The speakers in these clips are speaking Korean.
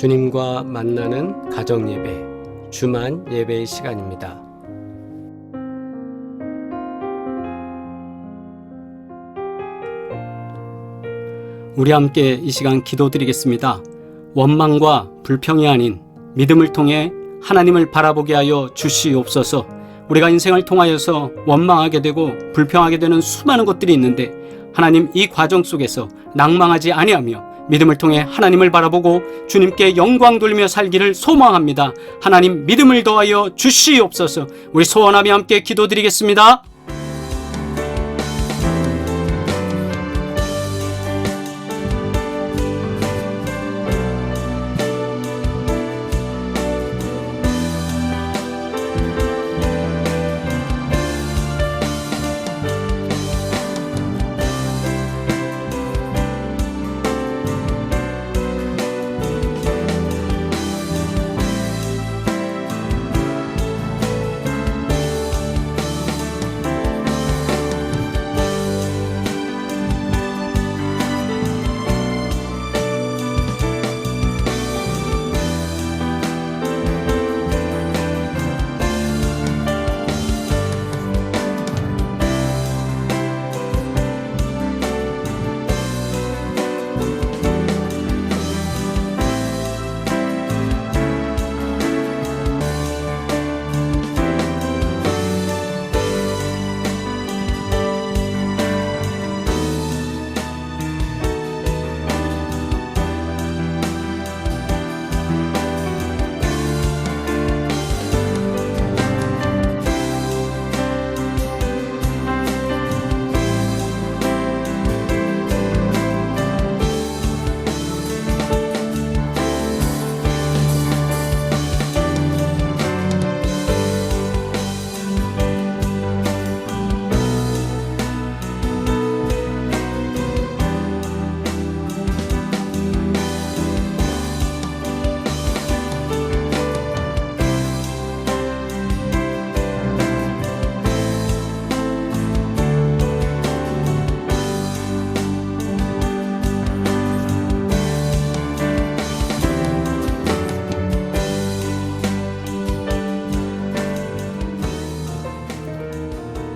주님과 만나는 가정예배, 주만 예배의 시간입니다. 우리 함께 이 시간 기도드리겠습니다. 원망과 불평이 아닌 믿음을 통해 하나님을 바라보게 하여 주시옵소서. 우리가 인생을 통하여서 원망하게 되고 불평하게 되는 수많은 것들이 있는데 하나님, 이 과정 속에서 낭망하지 아니하며 믿음을 통해 하나님을 바라보고 주님께 영광 돌리며 살기를 소망합니다. 하나님, 믿음을 더하여 주시옵소서. 우리 소원하며 함께 기도드리겠습니다.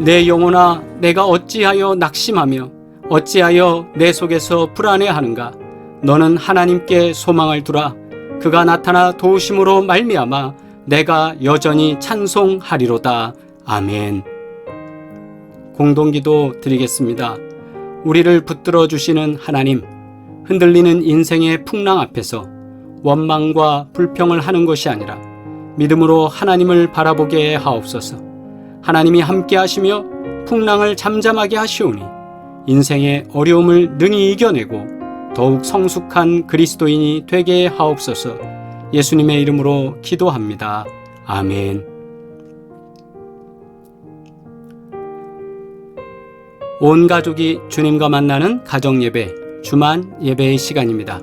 내 영혼아, 내가 어찌하여 낙심하며 어찌하여 내 속에서 불안해하는가? 너는 하나님께 소망을 두라. 그가 나타나 도우심으로 말미암아 내가 여전히 찬송하리로다. 아멘. 공동기도 드리겠습니다. 우리를 붙들어 주시는 하나님, 흔들리는 인생의 풍랑 앞에서 원망과 불평을 하는 것이 아니라 믿음으로 하나님을 바라보게 하옵소서. 하나님이 함께 하시며 풍랑을 잠잠하게 하시오니 인생의 어려움을 능히 이겨내고 더욱 성숙한 그리스도인이 되게 하옵소서. 예수님의 이름으로 기도합니다. 아멘. 온 가족이 주님과 만나는 가정예배, 주만 예배의 시간입니다.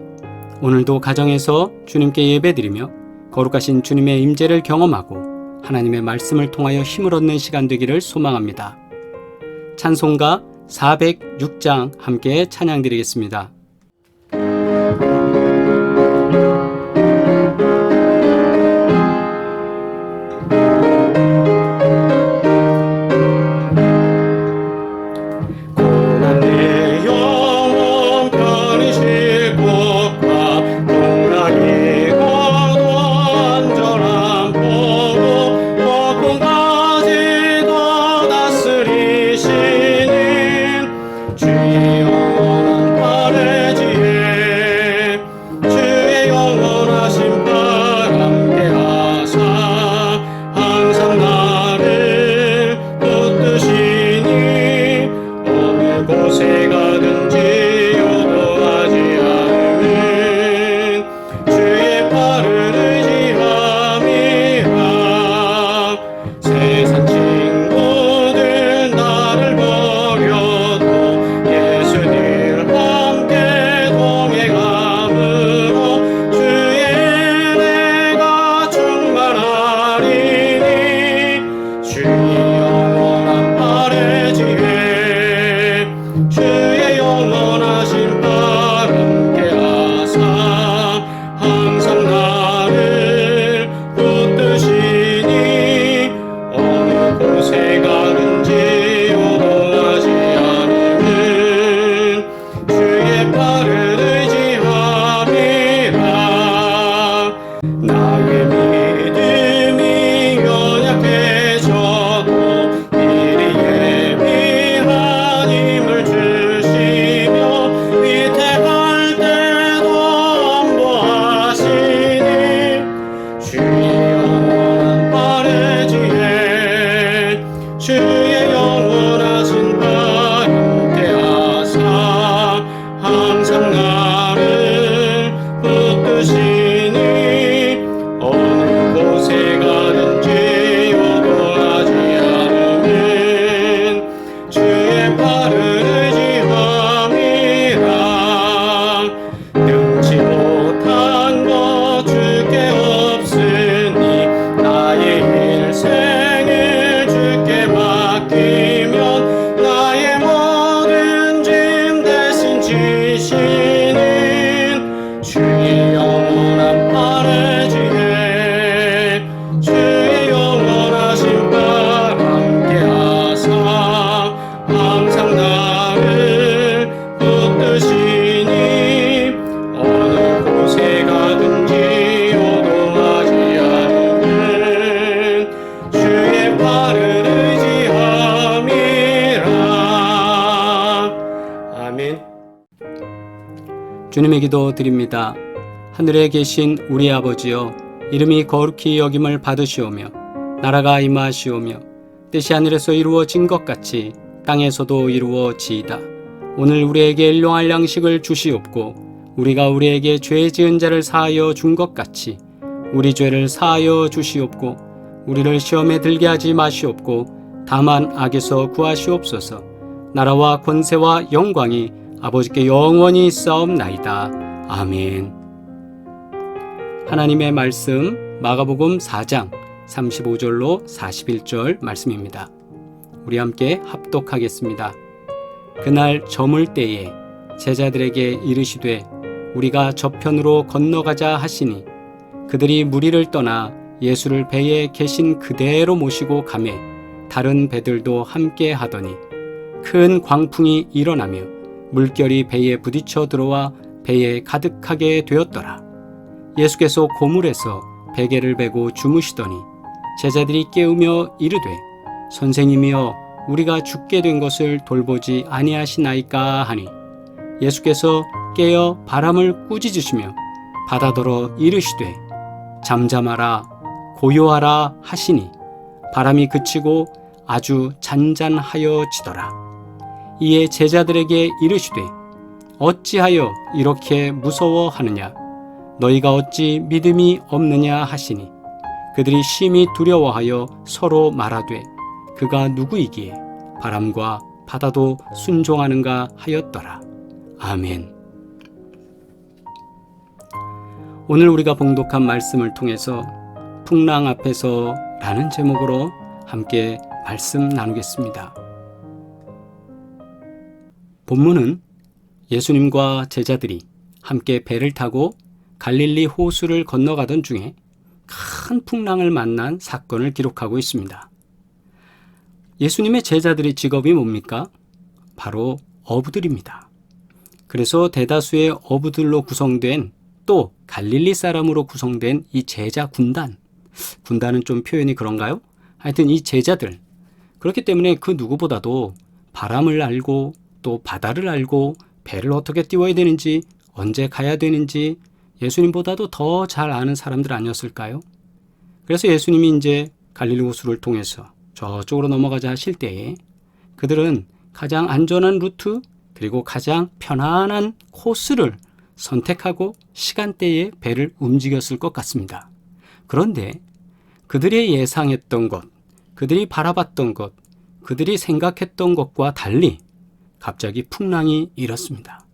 오늘도 가정에서 주님께 예배드리며 거룩하신 주님의 임재를 경험하고 하나님의 말씀을 통하여 힘을 얻는 시간 되기를 소망합니다. 찬송가 406장 함께 찬양드리겠습니다. 주여 나를 주님의 기도 드립니다. 하늘에 계신 우리 아버지여, 이름이 거룩히 여김을 받으시오며 나라가 임하시오며 뜻이 하늘에서 이루어진 것 같이 땅에서도 이루어지이다. 오늘 우리에게 일용할 양식을 주시옵고 우리가 우리에게 죄 지은 자를 사하여 준 것 같이 우리 죄를 사하여 주시옵고 우리를 시험에 들게 하지 마시옵고 다만 악에서 구하시옵소서. 나라와 권세와 영광이 아버지께 영원히 있사옵나이다. 아멘. 하나님의 말씀 마가복음 4장 35절로 41절 말씀입니다. 우리 함께 합독하겠습니다. 그날 저물 때에 제자들에게 이르시되 우리가 저편으로 건너가자 하시니 그들이 무리를 떠나 예수를 배에 계신 그대로 모시고 가매 다른 배들도 함께 하더니 큰 광풍이 일어나며 물결이 배에 부딪혀 들어와 배에 가득하게 되었더라. 예수께서 고물에서 베개를 베고 주무시더니 제자들이 깨우며 이르되 선생님이여 우리가 죽게 된 것을 돌보지 아니하시나이까 하니 예수께서 깨어 바람을 꾸짖으시며 바다더러 이르시되 잠잠하라 고요하라 하시니 바람이 그치고 아주 잔잔하여지더라. 이에 제자들에게 이르시되 어찌하여 이렇게 무서워하느냐 너희가 어찌 믿음이 없느냐 하시니 그들이 심히 두려워하여 서로 말하되 그가 누구이기에 바람과 바다도 순종하는가 하였더라. 아멘. 오늘 우리가 봉독한 말씀을 통해서 풍랑 앞에서 라는 제목으로 함께 말씀 나누겠습니다. 본문은 예수님과 제자들이 함께 배를 타고 갈릴리 호수를 건너가던 중에 큰 풍랑을 만난 사건을 기록하고 있습니다. 예수님의 제자들의 직업이 뭡니까? 바로 어부들입니다. 그래서 대다수의 어부들로 구성된 또 갈릴리 사람으로 구성된 이 제자 군단은 좀 표현이 그런가요? 하여튼 이 제자들, 그렇기 때문에 그 누구보다도 바람을 알고 또 바다를 알고 배를 어떻게 띄워야 되는지 언제 가야 되는지 예수님보다도 더 잘 아는 사람들 아니었을까요? 그래서 예수님이 이제 갈릴리 호수를 통해서 저쪽으로 넘어가자 하실 때에 그들은 가장 안전한 루트 그리고 가장 편안한 코스를 선택하고 시간대에 배를 움직였을 것 같습니다. 그런데 그들이 예상했던 것, 그들이 바라봤던 것, 그들이 생각했던 것과 달리 갑자기 풍랑이 일었습니다.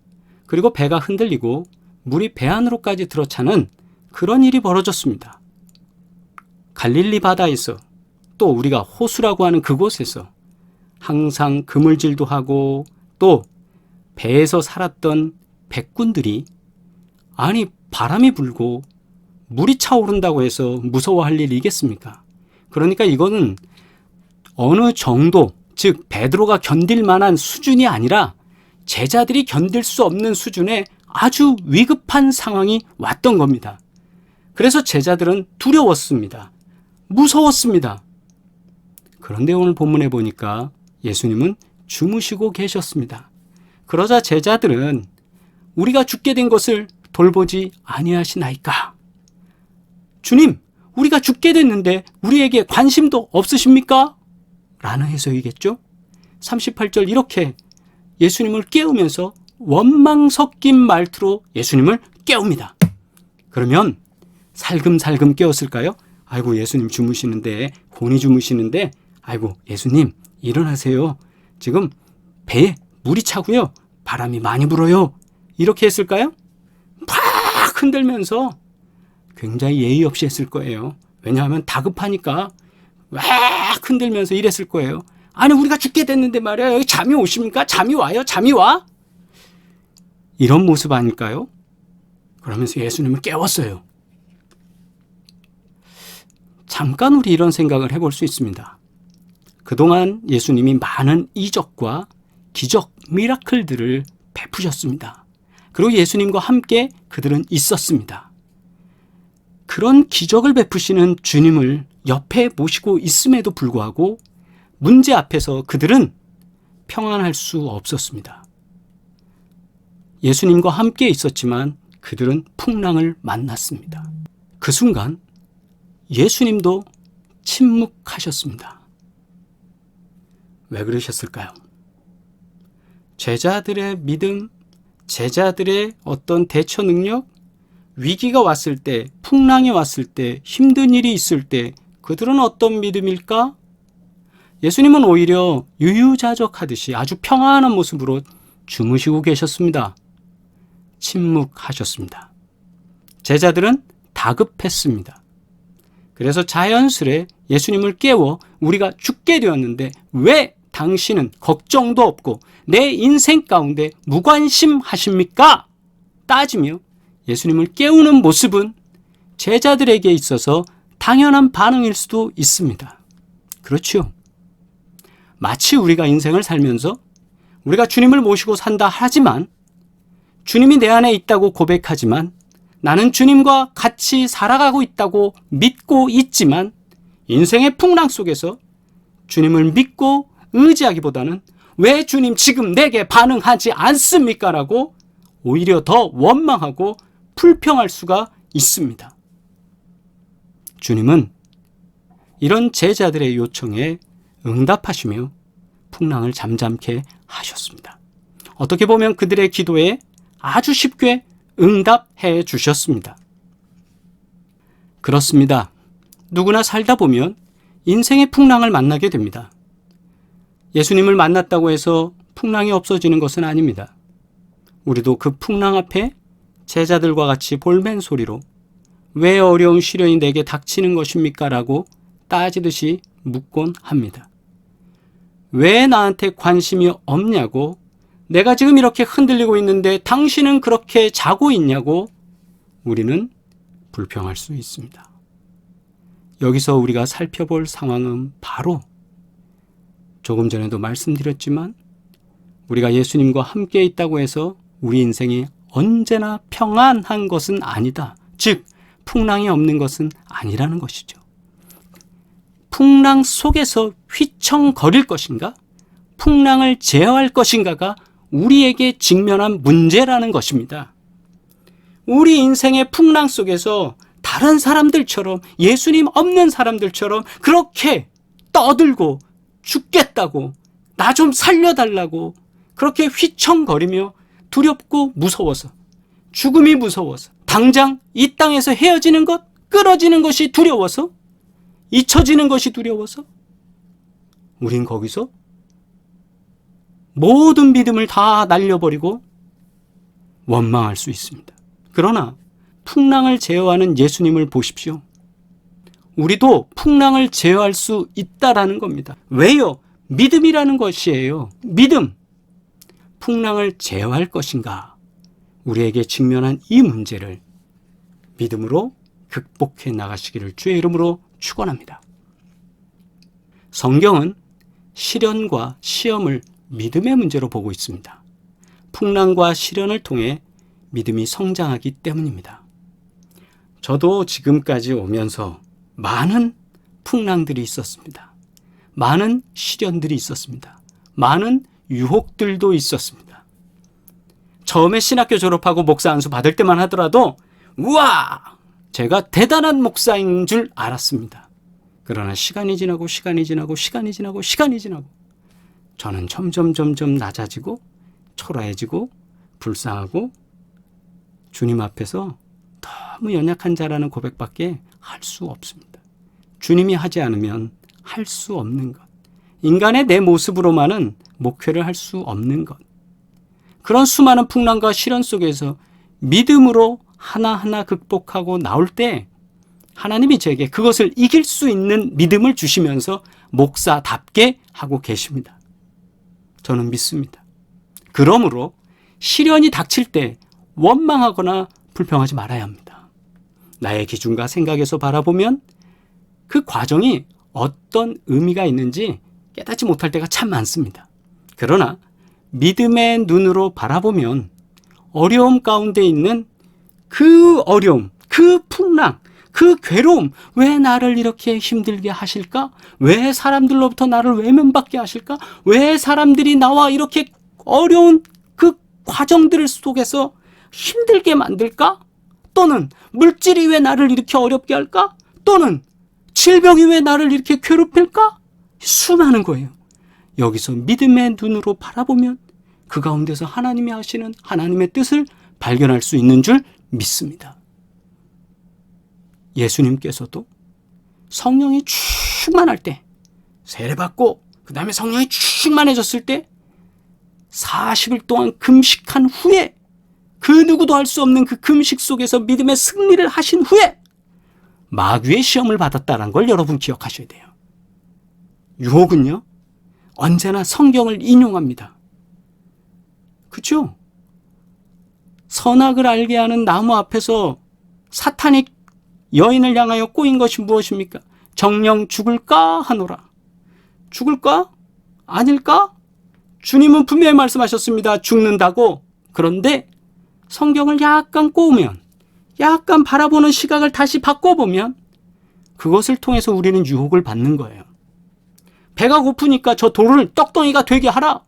그리고 배가 흔들리고 물이 배 안으로까지 들어차는 그런 일이 벌어졌습니다. 갈릴리 바다에서 또 우리가 호수라고 하는 그곳에서 항상 그물질도 하고 또 배에서 살았던 백군들이 아니 바람이 불고 물이 차오른다고 해서 무서워할 일이겠습니까? 그러니까 이거는 어느 정도 즉 베드로가 견딜 만한 수준이 아니라 제자들이 견딜 수 없는 수준의 아주 위급한 상황이 왔던 겁니다. 그래서 제자들은 두려웠습니다. 무서웠습니다. 그런데 오늘 본문에 보니까 예수님은 주무시고 계셨습니다. 그러자 제자들은 우리가 죽게 된 것을 돌보지 아니하시나이까? 주님, 우리가 죽게 됐는데 우리에게 관심도 없으십니까? 라는 해석이겠죠? 38절 이렇게 예수님을 깨우면서 원망 섞인 말투로 예수님을 깨웁니다. 그러면 살금살금 깨웠을까요? 아이고 예수님 주무시는데 곤히 주무시는데 아이고 예수님 일어나세요. 지금 배에 물이 차고요. 바람이 많이 불어요. 이렇게 했을까요? 팍 흔들면서 굉장히 예의 없이 했을 거예요. 왜냐하면 다급하니까 막 흔들면서 이랬을 거예요. 아니 우리가 죽게 됐는데 말이야. 여기 잠이 오십니까? 잠이 와요? 잠이 와? 이런 모습 아닐까요? 그러면서 예수님을 깨웠어요. 잠깐 우리 이런 생각을 해볼 수 있습니다. 그동안 예수님이 많은 이적과 기적, 미라클들을 베푸셨습니다. 그리고 예수님과 함께 그들은 있었습니다. 그런 기적을 베푸시는 주님을 옆에 모시고 있음에도 불구하고 문제 앞에서 그들은 평안할 수 없었습니다. 예수님과 함께 있었지만 그들은 풍랑을 만났습니다. 그 순간 예수님도 침묵하셨습니다. 왜 그러셨을까요? 제자들의 믿음, 제자들의 어떤 대처 능력, 위기가 왔을 때, 풍랑이 왔을 때, 힘든 일이 있을 때 그들은 어떤 믿음일까? 예수님은 오히려 유유자적하듯이 아주 평안한 모습으로 주무시고 계셨습니다. 침묵하셨습니다. 제자들은 다급했습니다. 그래서 자연스레 예수님을 깨워 우리가 죽게 되었는데 왜 당신은 걱정도 없고 내 인생 가운데 무관심하십니까? 따지며 예수님을 깨우는 모습은 제자들에게 있어서 당연한 반응일 수도 있습니다. 그렇죠. 마치 우리가 인생을 살면서 우리가 주님을 모시고 산다 하지만 주님이 내 안에 있다고 고백하지만 나는 주님과 같이 살아가고 있다고 믿고 있지만 인생의 풍랑 속에서 주님을 믿고 의지하기보다는 왜 주님 지금 내게 반응하지 않습니까? 라고 오히려 더 원망하고 불평할 수가 있습니다. 주님은 이런 제자들의 요청에 응답하시며 풍랑을 잠잠케 하셨습니다. 어떻게 보면 그들의 기도에 아주 쉽게 응답해 주셨습니다. 그렇습니다. 누구나 살다 보면 인생의 풍랑을 만나게 됩니다. 예수님을 만났다고 해서 풍랑이 없어지는 것은 아닙니다. 우리도 그 풍랑 앞에 제자들과 같이 볼멘 소리로 왜 어려운 시련이 내게 닥치는 것입니까? 라고 따지듯이 묻곤 합니다. 왜 나한테 관심이 없냐고, 내가 지금 이렇게 흔들리고 있는데 당신은 그렇게 자고 있냐고 우리는 불평할 수 있습니다. 여기서 우리가 살펴볼 상황은 바로 조금 전에도 말씀드렸지만 우리가 예수님과 함께 있다고 해서 우리 인생이 언제나 평안한 것은 아니다. 즉 풍랑이 없는 것은 아니라는 것이죠. 풍랑 속에서 휘청거릴 것인가? 풍랑을 제어할 것인가가 우리에게 직면한 문제라는 것입니다. 우리 인생의 풍랑 속에서 다른 사람들처럼, 예수님 없는 사람들처럼 그렇게 떠들고 죽겠다고, 나 좀 살려달라고 그렇게 휘청거리며 두렵고 무서워서, 죽음이 무서워서, 당장 이 땅에서 헤어지는 것, 끊어지는 것이 두려워서, 잊혀지는 것이 두려워서 우린 거기서 모든 믿음을 다 날려버리고 원망할 수 있습니다. 그러나 풍랑을 제어하는 예수님을 보십시오. 우리도 풍랑을 제어할 수 있다라는 겁니다. 왜요? 믿음이라는 것이에요. 믿음. 풍랑을 제어할 것인가? 우리에게 직면한 이 문제를 믿음으로 극복해 나가시기를 주의 이름으로 축원합니다. 성경은 시련과 시험을 믿음의 문제로 보고 있습니다. 풍랑과 시련을 통해 믿음이 성장하기 때문입니다. 저도 지금까지 오면서 많은 풍랑들이 있었습니다. 많은 시련들이 있었습니다. 많은 유혹들도 있었습니다. 처음에 신학교 졸업하고 목사 안수 받을 때만 하더라도 우와! 제가 대단한 목사인 줄 알았습니다. 그러나 시간이 지나고 저는 점점 낮아지고 초라해지고 불쌍하고 주님 앞에서 너무 연약한 자라는 고백밖에 할 수 없습니다. 주님이 하지 않으면 할 수 없는 것. 인간의 내 모습으로만은 목회를 할 수 없는 것. 그런 수많은 풍랑과 시련 속에서 믿음으로 하나하나 극복하고 나올 때 하나님이 제게 그것을 이길 수 있는 믿음을 주시면서 목사답게 하고 계십니다. 저는 믿습니다. 그러므로 시련이 닥칠 때 원망하거나 불평하지 말아야 합니다. 나의 기준과 생각에서 바라보면 그 과정이 어떤 의미가 있는지 깨닫지 못할 때가 참 많습니다. 그러나 믿음의 눈으로 바라보면 어려움 가운데 있는 그 어려움, 그 풍랑, 그 괴로움, 왜 나를 이렇게 힘들게 하실까? 왜 사람들로부터 나를 외면받게 하실까? 왜 사람들이 나와 이렇게 어려운 그 과정들 속에서 힘들게 만들까? 또는 물질이 왜 나를 이렇게 어렵게 할까? 또는 질병이 왜 나를 이렇게 괴롭힐까? 수많은 거예요. 여기서 믿음의 눈으로 바라보면 그 가운데서 하나님이 하시는 하나님의 뜻을 발견할 수 있는 줄 믿습니다. 예수님께서도 성령이 충만할 때, 세례받고 그 다음에 성령이 충만해졌을 때 40일 동안 금식한 후에, 그 누구도 할 수 없는 그 금식 속에서 믿음의 승리를 하신 후에 마귀의 시험을 받았다는 걸 여러분 기억하셔야 돼요. 유혹은요, 언제나 성경을 인용합니다. 그렇죠? 선악을 알게 하는 나무 앞에서 사탄이 여인을 향하여 꼬인 것이 무엇입니까? 정녕 죽을까 하노라. 죽을까? 아닐까? 주님은 분명히 말씀하셨습니다. 죽는다고. 그런데 성경을 약간 꼬우면, 약간 바라보는 시각을 다시 바꿔보면 그것을 통해서 우리는 유혹을 받는 거예요. 배가 고프니까 저 돌을 떡덩이가 되게 하라.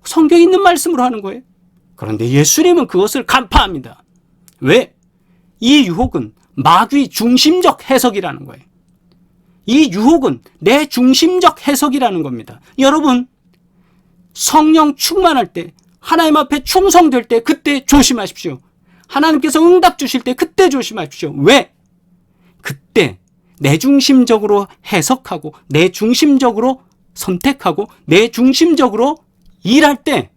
성경에 있는 말씀으로 하는 거예요. 그런데 예수님은 그것을 간파합니다. 왜? 이 유혹은 마귀 중심적 해석이라는 거예요. 이 유혹은 내 중심적 해석이라는 겁니다. 여러분, 성령 충만할 때, 하나님 앞에 충성될 때 그때 조심하십시오. 하나님께서 응답 주실 때 그때 조심하십시오. 왜? 그때 내 중심적으로 해석하고 내 중심적으로 선택하고 내 중심적으로 일할 때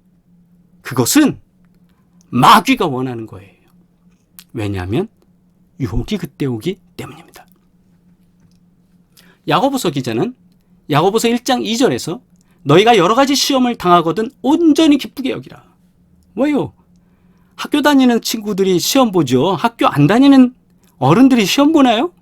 그것은 마귀가 원하는 거예요. 왜냐하면 유혹이 그때 오기 때문입니다. 야고보서 기자는 야고보서 1장 2절에서 너희가 여러 가지 시험을 당하거든 온전히 기쁘게 여기라. 왜요? 학교 다니는 친구들이 시험 보죠. 학교 안 다니는 어른들이 시험 보나요?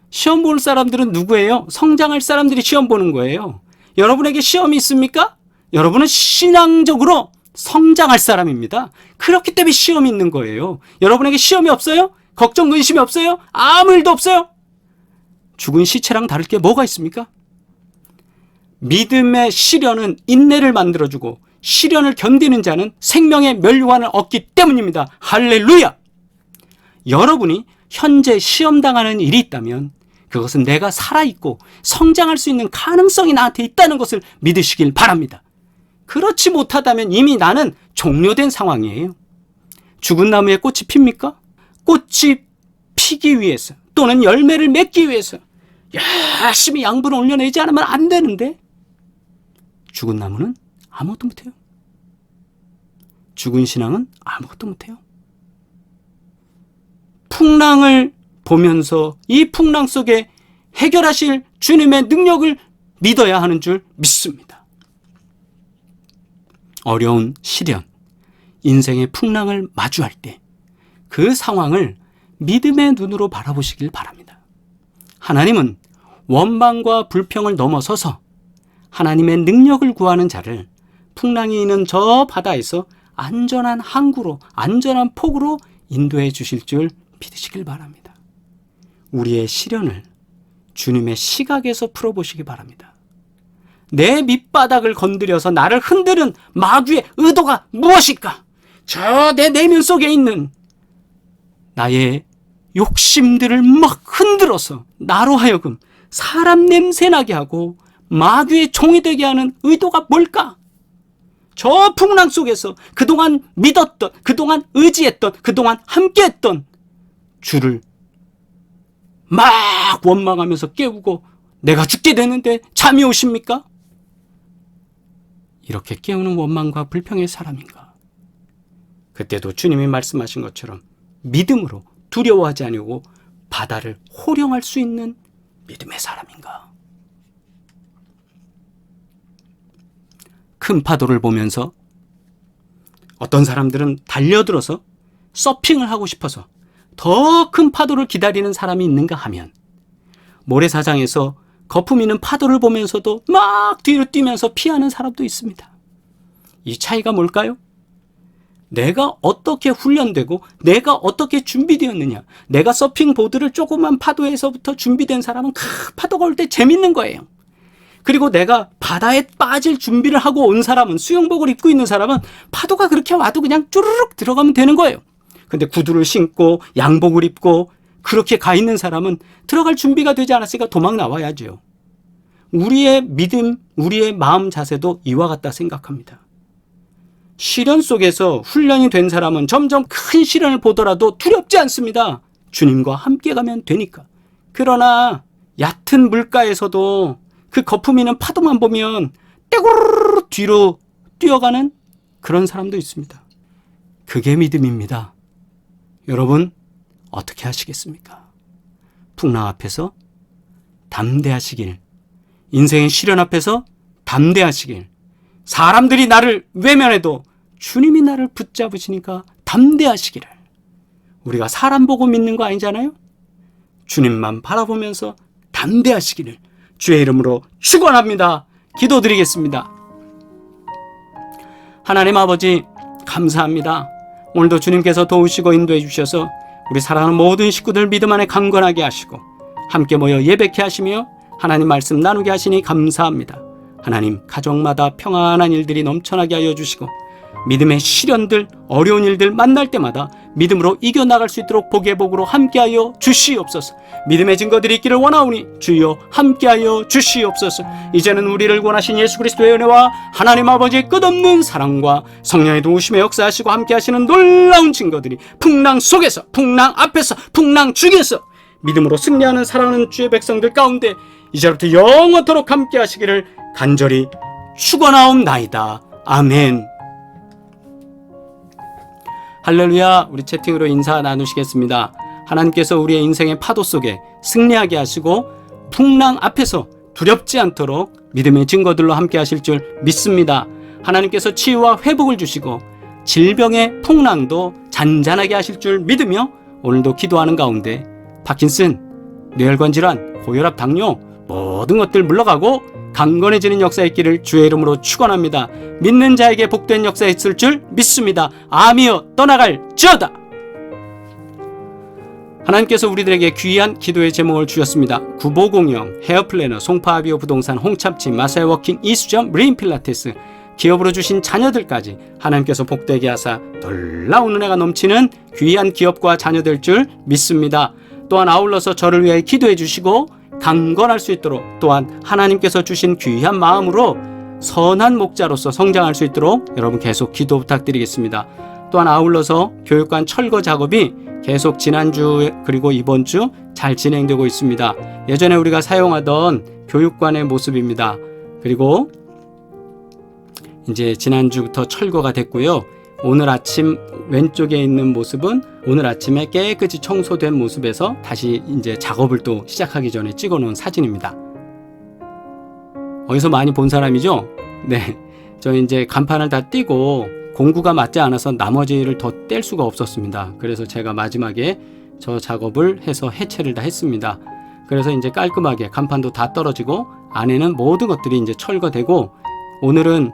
시험 볼 사람들은 누구예요? 성장할 사람들이 시험 보는 거예요. 여러분에게 시험이 있습니까? 여러분은 신앙적으로 성장할 사람입니다. 그렇기 때문에 시험이 있는 거예요. 여러분에게 시험이 없어요? 걱정, 근심이 없어요? 아무 일도 없어요? 죽은 시체랑 다를 게 뭐가 있습니까? 믿음의 시련은 인내를 만들어주고 시련을 견디는 자는 생명의 멸류관을 얻기 때문입니다. 할렐루야! 여러분이 현재 시험당하는 일이 있다면 그것은 내가 살아있고 성장할 수 있는 가능성이 나한테 있다는 것을 믿으시길 바랍니다. 그렇지 못하다면 이미 나는 종료된 상황이에요. 죽은 나무에 꽃이 핍니까? 꽃이 피기 위해서 또는 열매를 맺기 위해서 열심히 양분을 올려내지 않으면 안 되는데 죽은 나무는 아무것도 못해요. 죽은 신앙은 아무것도 못해요. 풍랑을 보면서 이 풍랑 속에 해결하실 주님의 능력을 믿어야 하는 줄 믿습니다. 어려운 시련, 인생의 풍랑을 마주할 때 그 상황을 믿음의 눈으로 바라보시길 바랍니다. 하나님은 원망과 불평을 넘어서서 하나님의 능력을 구하는 자를 풍랑이 있는 저 바다에서 안전한 항구로, 안전한 폭으로 인도해 주실 줄 믿으시길 바랍니다. 우리의 시련을 주님의 시각에서 풀어보시기 바랍니다. 내 밑바닥을 건드려서 나를 흔드는 마귀의 의도가 무엇일까? 저 내 내면 속에 있는 나의 욕심들을 막 흔들어서 나로 하여금 사람 냄새 나게 하고 마귀의 종이 되게 하는 의도가 뭘까? 저 풍랑 속에서 그동안 믿었던, 그동안 의지했던, 그동안 함께했던 주를 막 원망하면서 깨우고 내가 죽게 되는데 잠이 오십니까? 이렇게 깨우는 원망과 불평의 사람인가? 그때도 주님이 말씀하신 것처럼 믿음으로 두려워하지 아니하고 바다를 호령할 수 있는 믿음의 사람인가? 큰 파도를 보면서 어떤 사람들은 달려들어서 서핑을 하고 싶어서 더 큰 파도를 기다리는 사람이 있는가 하면 모래사장에서 거품 있는 파도를 보면서도 막 뒤로 뛰면서 피하는 사람도 있습니다. 이 차이가 뭘까요? 내가 어떻게 훈련되고 내가 어떻게 준비되었느냐. 내가 서핑보드를 조그만 파도에서부터 준비된 사람은 파도가 올 때 재밌는 거예요. 그리고 내가 바다에 빠질 준비를 하고 온 사람은, 수영복을 입고 있는 사람은 파도가 그렇게 와도 그냥 쭈르륵 들어가면 되는 거예요. 근데 구두를 신고 양복을 입고 그렇게 가 있는 사람은 들어갈 준비가 되지 않았으니까 도망 나와야죠. 우리의 믿음, 우리의 마음 자세도 이와 같다 생각합니다. 시련 속에서 훈련이 된 사람은 점점 큰 시련을 보더라도 두렵지 않습니다. 주님과 함께 가면 되니까. 그러나 얕은 물가에서도 그 거품이는 파도만 보면 떼구르르 뒤로 뛰어가는 그런 사람도 있습니다. 그게 믿음입니다. 여러분 어떻게 하시겠습니까? 풍랑 앞에서 담대하시길, 인생의 시련 앞에서 담대하시길, 사람들이 나를 외면해도 주님이 나를 붙잡으시니까 담대하시기를. 우리가 사람 보고 믿는 거 아니잖아요? 주님만 바라보면서 담대하시기를 주의 이름으로 축원합니다. 기도드리겠습니다. 하나님 아버지 감사합니다. 오늘도 주님께서 도우시고 인도해 주셔서 우리 사랑하는 모든 식구들 믿음 안에 강건하게 하시고 함께 모여 예배케 하시며 하나님 말씀 나누게 하시니 감사합니다. 하나님 가정마다 평안한 일들이 넘쳐나게 하여 주시고 믿음의 시련들, 어려운 일들 만날 때마다 믿음으로 이겨나갈 수 있도록 복의 복으로 함께하여 주시옵소서. 믿음의 증거들이 있기를 원하오니 주여 함께하여 주시옵소서. 이제는 우리를 원하신 예수 그리스도의 은혜와 하나님 아버지의 끝없는 사랑과 성령의 도우심에 역사하시고 함께하시는 놀라운 증거들이 풍랑 속에서, 풍랑 앞에서, 풍랑 중에서 믿음으로 승리하는 사랑하는 주의 백성들 가운데 이제부터 영원토록 함께하시기를 간절히 축원하옵나이다. 아멘. 할렐루야. 우리 채팅으로 인사 나누시겠습니다. 하나님께서 우리의 인생의 파도 속에 승리하게 하시고 풍랑 앞에서 두렵지 않도록 믿음의 증거들로 함께 하실 줄 믿습니다. 하나님께서 치유와 회복을 주시고 질병의 풍랑도 잔잔하게 하실 줄 믿으며 오늘도 기도하는 가운데 파킨슨, 뇌혈관 질환, 고혈압, 당뇨 모든 것들 물러가고 강건해지는 역사 있기를 주의 이름으로 축원합니다. 믿는 자에게 복된 역사 있을 줄 믿습니다. 아미여 떠나갈지어다. 하나님께서 우리들에게 귀한 기도의 제목을 주셨습니다. 구보공영, 헤어플래너, 송파아비오 부동산, 홍참치, 마사이 워킹, 이수점, 브레인 필라테스, 기업으로 주신 자녀들까지 하나님께서 복되게 하사 놀라운 은혜가 넘치는 귀한 기업과 자녀 될 줄 믿습니다. 또한 아울러서 저를 위해 기도해 주시고 강건할 수 있도록 또한 하나님께서 주신 귀한 마음으로 선한 목자로서 성장할 수 있도록 여러분 계속 기도 부탁드리겠습니다. 또한 아울러서 교육관 철거 작업이 계속 지난주 그리고 이번 주 잘 진행되고 있습니다. 예전에 우리가 사용하던 교육관의 모습입니다. 그리고 이제 지난주부터 철거가 됐고요. 오늘 아침 왼쪽에 있는 모습은 오늘 아침에 깨끗이 청소된 모습에서 다시 이제 작업을 또 시작하기 전에 찍어 놓은 사진입니다. 어디서 많이 본 사람이죠? 네. 저 이제 간판을 다 띄고 공구가 맞지 않아서 나머지를 더 뗄 수가 없었습니다. 그래서 제가 마지막에 저 작업을 해서 해체를 다 했습니다. 그래서 이제 깔끔하게 간판도 다 떨어지고 안에는 모든 것들이 이제 철거되고 오늘은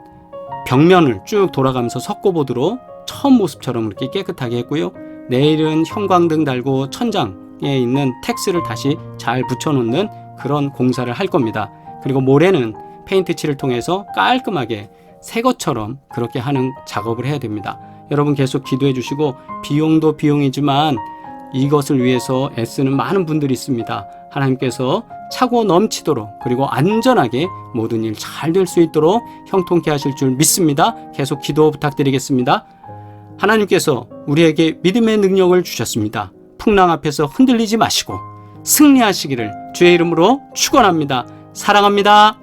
벽면을 쭉 돌아가면서 석고보드로 처음 모습처럼 이렇게 깨끗하게 했고요. 내일은 형광등 달고 천장에 있는 텍스를 다시 잘 붙여놓는 그런 공사를 할 겁니다. 그리고 모레는 페인트 칠을 통해서 깔끔하게 새 것처럼 그렇게 하는 작업을 해야 됩니다. 여러분 계속 기도해 주시고 비용도 비용이지만 이것을 위해서 애쓰는 많은 분들이 있습니다. 하나님께서 차고 넘치도록 그리고 안전하게 모든 일 잘 될 수 있도록 형통케 하실 줄 믿습니다. 계속 기도 부탁드리겠습니다. 하나님께서 우리에게 믿음의 능력을 주셨습니다. 풍랑 앞에서 흔들리지 마시고 승리하시기를 주의 이름으로 축원합니다. 사랑합니다.